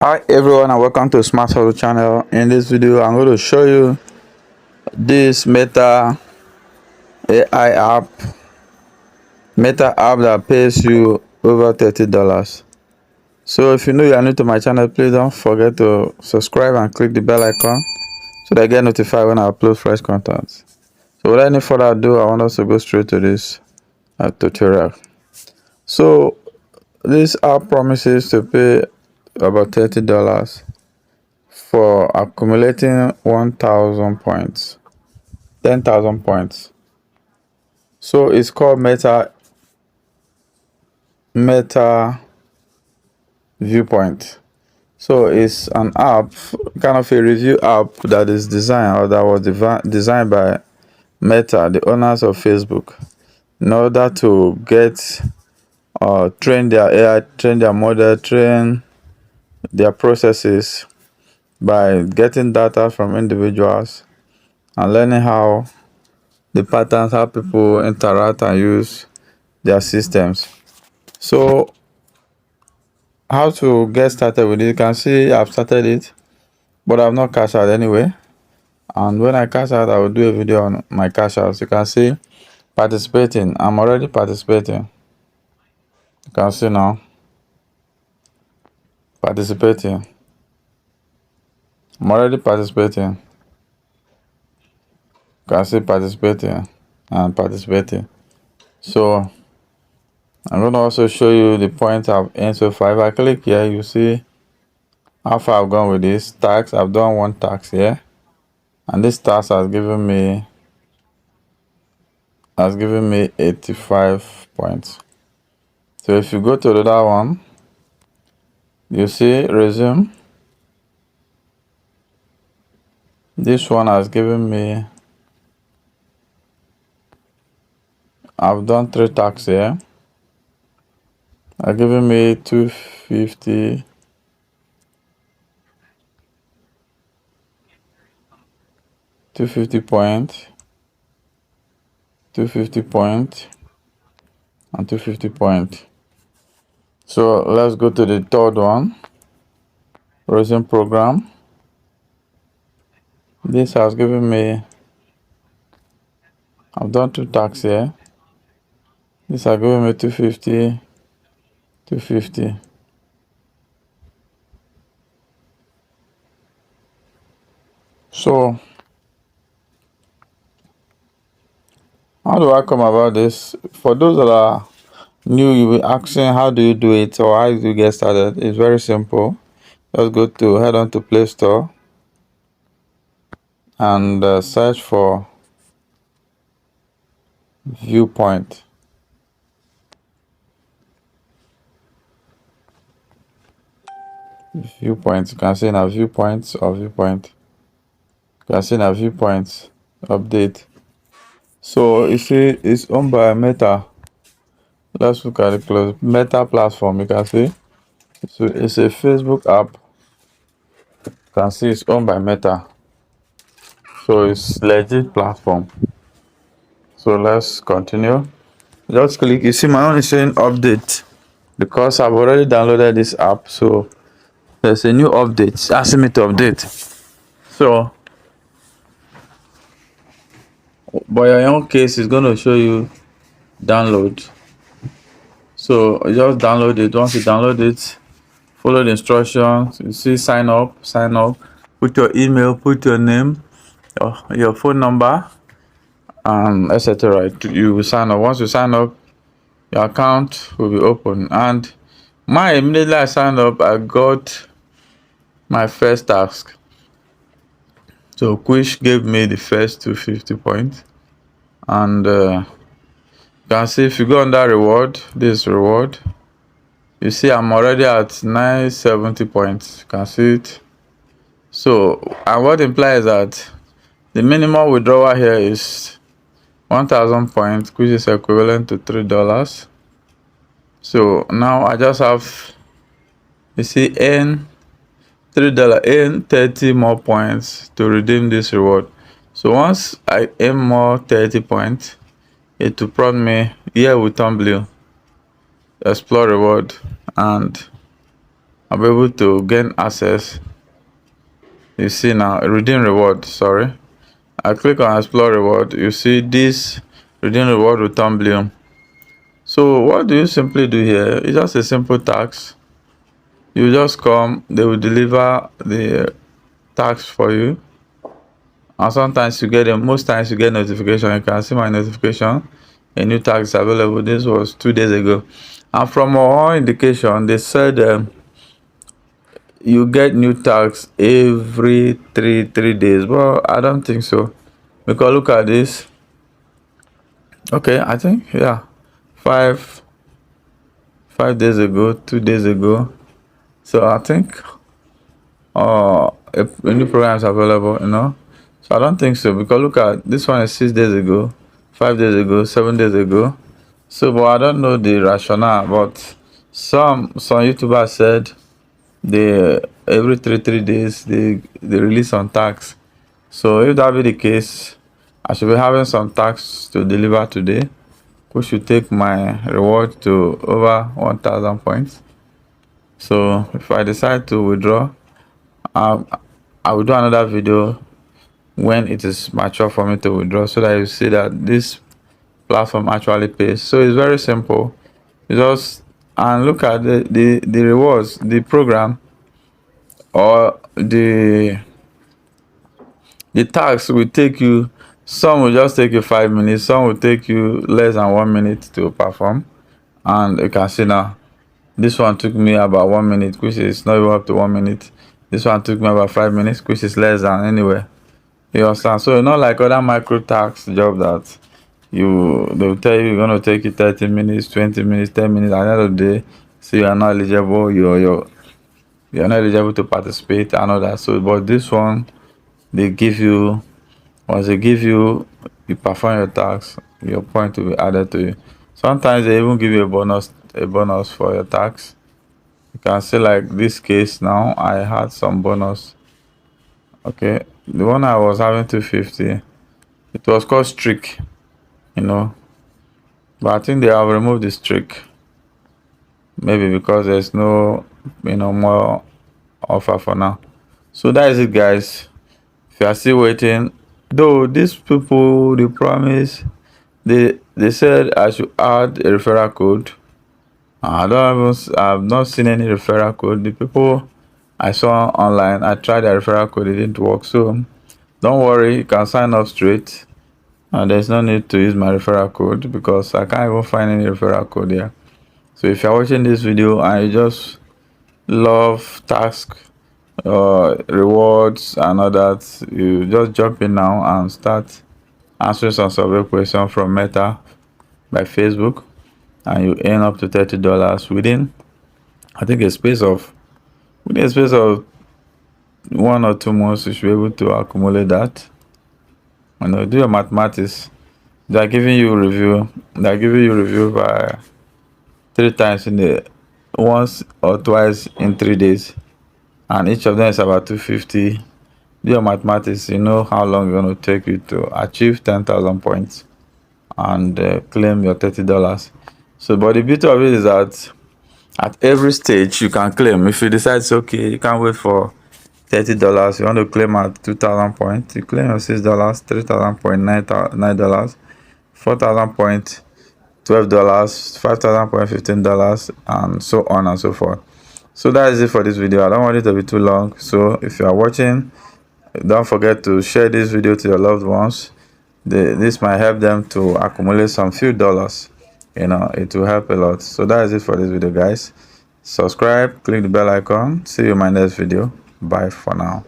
Hi everyone and welcome to Smart Hustle channel. In this video I'm going to show you this AI app Meta app that pays you over $30. So if you know you are new to my channel, please don't forget to subscribe and click the bell icon so that I get notified when I upload fresh content. So without any further ado, I want us to go straight to this tutorial. So this app promises to pay about $30 for accumulating 1,000 points, 10,000 points. So it's called Meta Viewpoint. So it's an app, kind of a review app that is designed or that was designed by Meta, the owners of Facebook, in order to get train their AI, train their model, train their processes by getting data from individuals and learning how the patterns, how people interact and use their systems. So how to get started with it? You can see I've started it, but I've not cashed out anyway. And when I cash out, I will do a video on my cash outs. You can see participating. I'm already participating. You can see now participating. I'm already participating. You can see participating and participating. So I'm going to also show you the points I've earned so far. If I click here, you see how far I've gone with this tax. I've done one tax here, and this tax has given me 85 points. So if you go to the other one, you see resume. This one has given me, I've done 3 tax here. It's given me 250 points, 250 points, and 250 points. So let's go to the third one, resume program. This has given me, I've done 2 tax here. This has given me 250, 250. So how do I come about this? For those that are new, you'll be asking how do you do it or how do you get started. It's very simple. Just head on to Play Store and search for Viewpoint. Viewpoint. You can see now Viewpoints or Viewpoint. You can see now Viewpoints update. So you see it's owned by Meta. Let's look at it close. Meta platform. You can see. So it's a Facebook app. You can see it's owned by Meta. So it's legit platform. So let's continue. Just click. You see my own is saying update because I've already downloaded this app. So there's a new update. It's asking me to update. So, but in your own case, it's going to show you download. So just download it. Once you download it, follow the instructions. You see sign up. Put your email, put your name, your phone number, and etc. You will sign up. Once you sign up, your account will be open. And immediately I signed up, I got my first task. So which gave me the first 250 points. And you can see if you go under reward, this reward, you see I'm already at 970 points. You can see it. So and what implies that the minimum withdrawal here is 1,000 points, which is equivalent to $3. So now I just have, you see, earn $3, earn 30 more points to redeem this reward. So once I earn more 30 points, it will prompt me, here will turn blue, explore reward, and I'll be able to gain access. You see now, redeem reward, sorry. I click on explore reward. You see this redeem reward will turn blue. So what do you simply do here? It's just a simple task. You just come, they will deliver the task for you. And sometimes you get them, most times you get notification. You can see my notification. A new task is available. This was 2 days ago. And from our indication, they said you get new tags every three days. Well, I don't think so, because look at this. Okay, I think, yeah, five days ago, 2 days ago. So I think a new program is available, so I don't think so, because look at this one is 6 days ago, 5 days ago, 7 days ago. So but I don't know the rationale, but some YouTubers said they every three days they release some tax. So if that be the case, I should be having some tax to deliver today, which should take my reward to over 1,000 points. So if I decide to withdraw, I will do another video when it is mature for me to withdraw, so that you see that this platform actually pays. So it's very simple. You just and look at the rewards, the program, or the tax will take you, some will just take you 5 minutes, some will take you less than 1 minute to perform. And you can see now, this one took me about 1 minute, which is not even up to 1 minute. This one took me about 5 minutes, which is less than anywhere. You understand? So not like other micro tax job that they will tell you you're gonna take you 30 minutes, 20 minutes, 10 minutes. At the end of the day, so you are not eligible, you're not eligible to participate and all that. So but this one, they give you, once they give you, you perform your tax, your point will be added to you. Sometimes they even give you a bonus for your tax. You can see like this case now, I had some bonus. Okay, the one I was having 250, it was called streak, but I think they have removed the streak, maybe because there's no more offer for now. So that is it, guys. If you are still waiting, though these people, they promise, they said I should add a referral code. I've not seen any referral code. The people I saw online, I tried the referral code, it didn't work. So don't worry, you can sign up straight, and there's no need to use my referral code, because I can't even find any referral code here. So if you're watching this video and you just love task, rewards and all that, you just jump in now and start answering some survey questions from Meta by Facebook, and you earn up to $30 within, I think, within a space of 1 or 2 months. You should be able to accumulate that. Do your mathematics. They're giving you review by 3 times in the once or twice in 3 days, and each of them is about 250. Do your mathematics. You know how long it's going to take you to achieve 10,000 points and claim your $30. So but the beauty of it is that at every stage you can claim. If you decide it's okay, you can't wait for $30, you want to claim at 2,000 points, you claim your $6, 3,000 point, $9, 4,000 point, $12, 5,000 point, $15, and so on and so forth. So that is it for this video. I don't want it to be too long, so if you are watching, don't forget to share this video to your loved ones. This might help them to accumulate some few dollars. It will help a lot. So that is it for this video, guys. Subscribe, click the bell icon. See you in my next video. Bye for now.